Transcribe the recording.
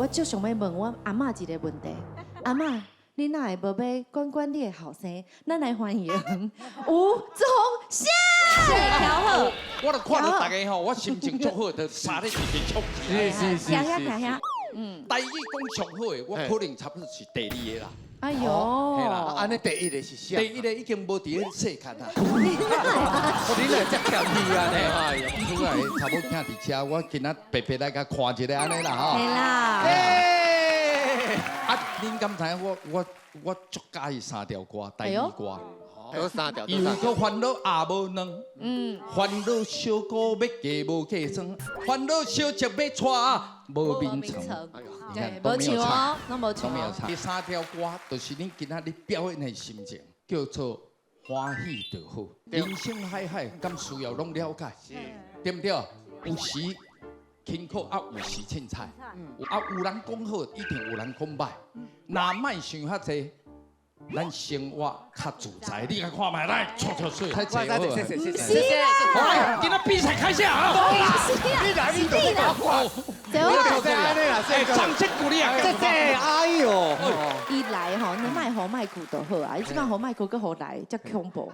我就想要问我阿嬷一个问题，阿嬷，你哪会无要管你的后生？咱来欢迎吴宗宪。调好，我就看到大家吼，我心情足好，就差咧一直冲起。听遐，第一讲上好的，我可能差不多是第二个啦。哎呦，嘿啦，安尼第一个是啥？第一个已经无伫咧世间啊。你来遮欠气啊？哎呀，出来差不多行伫车，我今仔白白来甲看一下安尼啦吼。对啦，啊，恁敢知我足介意三条歌，第二歌。有三条，又个烦恼也无两，烦恼小姑要嫁无嫁妆，烦恼小姐要娶无名床。对，无唱哦，拢无唱哦。第三条歌就是恁今仔日表演的心情，叫做欢喜就好。人生海海，敢需要拢了解，对不对？有时辛苦啊，有时凊彩。有人讲好，一定有人讲歹。若莫想遐济。咱生活较自在，你来看卖，来搓搓水，太济好。谢。好来，今仔比赛开始啊！你来，你都不管。对哦，掌声鼓励啊！哎呦，伊来吼，你卖好卖骨就好啊，伊即摆好卖骨搁好来，遮恐怖。